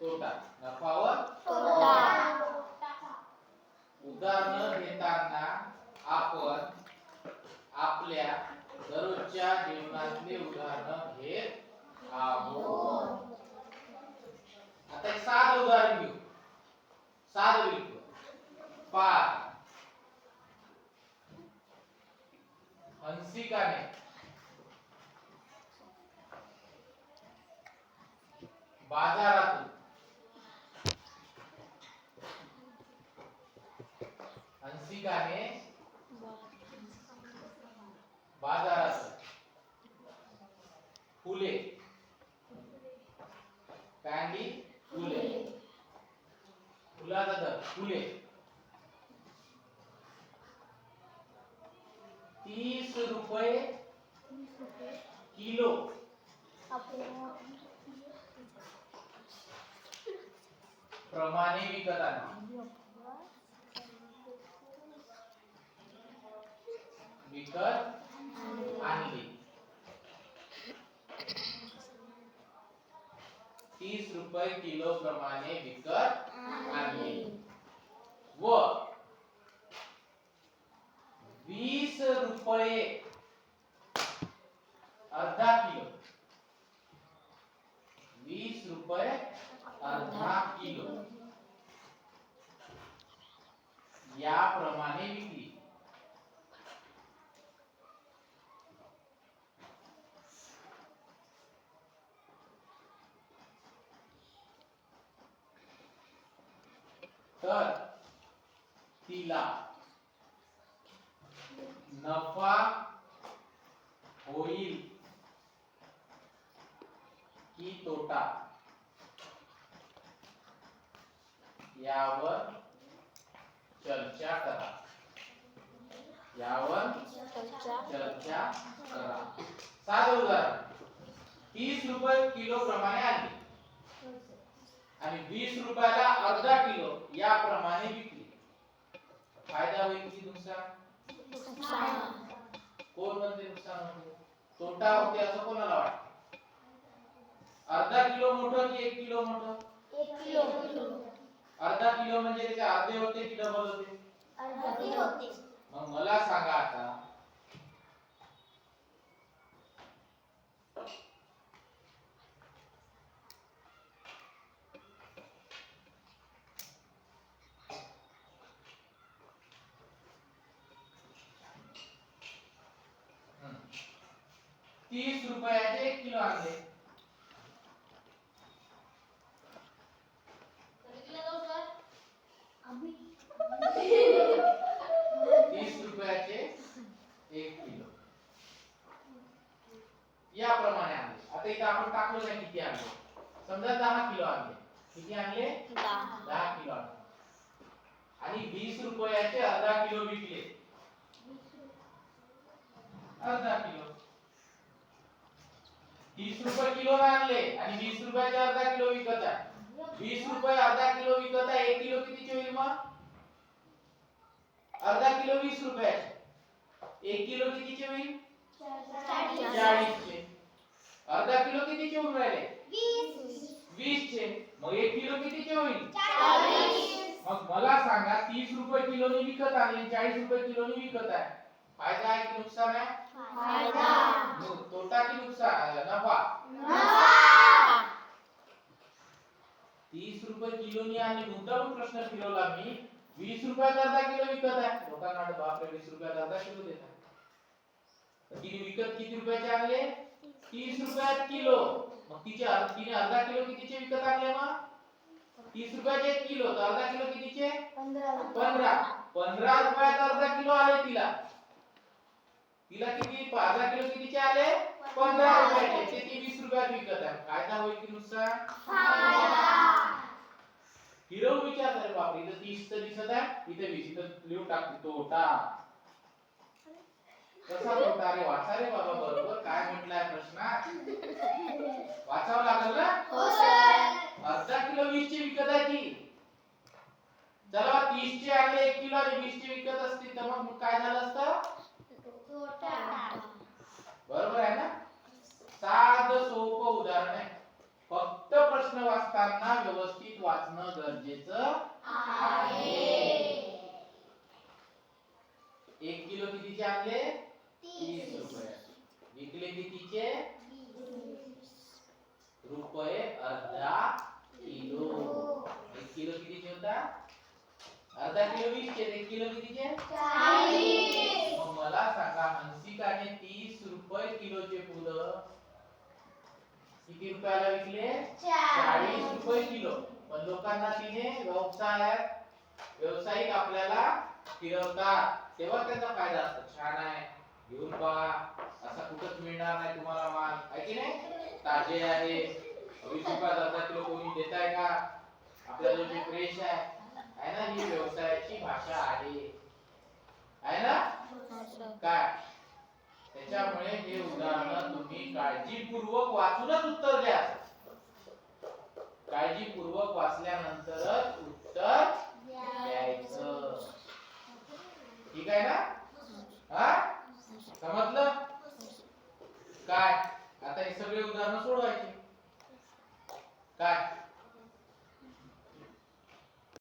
तोटा, नफा व तोटा. उदाहरण घेताना आपण आपल्या दररोजच्या जीवनातले उदाहरण घेत आहोत. आता एक साधं उदाहरण घेऊ. साधं बिलकुल. पहा, हंसिकाने बाजारातून फुले, कांडी फुले, फुलाचा दर फुले 30 रुपये किलो प्रमाणे विकत आणली. विकत आणली 30 रुपये किलो प्रमाणे विकत आणली व 20 रुपये अर्धा किलो, 20 रुपये अर्धा किलो याप्रमाणे विकली. तर तिला नफा होईल की तोटा यावर चर्चा करा. यावर चर्चा करा. साधं उदाहरण, 30 रुपये किलो प्रमाणे आणली आणि 20 रुपयाला अर्धा किलो याप्रमाणे विकली. फायदा होईल की नुकसान? कोण म्हणते नुकसान होते? तोटा होते असं कोणाला वाटतं? अर्धा किलो मोठं की 1 किलो मोठं? 1 किलो. अर्धा किलो म्हणजे त्याचे अर्धे होते की डबल होते? अर्धे होते. मग मला सांगा आता, हं, 30 रुपयाचे 1 किलो आणले. आम्ही 30 रुपयाचे 1 किलो याप्रमाणे आणले. आता इथे आपण टाकलं नाही किती आणले. समजा 10 किलो आणले. किती आणले? 10 किलो आणले आणि 20 रुपयाचे अर्धा किलो विकले. अर्धा किलो 30 रुपये किलो आणले आणि 20 रुपयाचे अर्धा किलो विकत आहे. 20 रुपये अर्धा किलो विकत आहे. 1 किलो कितीचे होईल मग? अर्धा किलो 20 रुपयाचे. 1 किलो कितीचे होईल? 40 चे. अर्धा किलो कितीचे होऊन राहिले? 20 चे. मग 1 किलो कितीचे होईल? 40. मग मला सांगा, 30 रुपये किलोनी विकत आणले, 40 रुपये किलोनी विकत आहे. फायदा आहे की नुकसान आहे? फायदा. तोटा की नुकसान? नफा. नफा. 30 रुपये किलोनी आणि मुद्दाम प्रश्न फिरवला मी. 20 रुपयात अर्धा किलो विकत आहे. लोकांना वाटतं बापरे 20 रुपयात अर्धा किलो देतात. तिने विकत किती रुपयाचे आणले? 30 रुपयात किलो. मग तिने अर्धा किलो कितीचे विकत आणले? मग 30 रुपयाचे 1 किलो, तर अर्धा किलो कितीचे? 15 रुपयात अर्धा किलो आले तिला. किती अर्धा किलो कितीचे आले? 15 रुपयाचे. ते ती 20 रुपयात विकत आहे. फायदा होईल की नुकसान? फायदा. हिरो विचार करे बापरे, इथे 30 तर दिसत आहे, इथे 20, इथे लिहून टाकते तोटा. कसा तोटा रे? वाचा रे बाबा बरोबर काय म्हटलाय प्रश्नात. वाचावं लागेल ना? हो सर. अर्धा किलो 20 चे विकत आहे ती. चला 30 चे आणले 1 किलो आणि 20 चे विकत असतील तर मग काय झालं असतं? तोटा. बरोबर आहे ना? साधं सोपं उदाहरण आहे. फक्त प्रश्न वाचताना व्यवस्थित वाचणं गरजेचं आहे. 1 किलो कितीचे आणले? 30 रुपये. विकले कितीचे? रुपये अर्धा किलो. 1 किलो कितीचे होता? अर्धा किलो 20 चे. 1 किलो कितीचे? 40. मग मला सांगा, हंसिकाने 30 रुपये किलोचे फुलं किती रुपयाला विकले? 40 रुपये किलो. पण लोकांना तिने व्यावसायिक आपल्याला फिरवतात, तेव्हा त्यांचा फायदा असतो. छान आहे, घेऊन पहा, असा कुठंच मिळणार नाही तुम्हाला माल, आहे की नाही? ताजे आहे. 20 रुपयात अर्धा किलो कोणी देत आहे का? आपल्याला जे फ्रेश आहे ना, ही व्यवसायाची भाषा आहे ना? काय? त्याच्यामुळे हे उदाहरण तुम्ही काळजीपूर्वक वाचूनच उत्तर द्या. काळजीपूर्वक वाचल्यानंतरच उत्तर द्यायचं. ठीक आहे ना? हा, समजलं काय? आता हे सगळे उदाहरण सोडवायचे. काय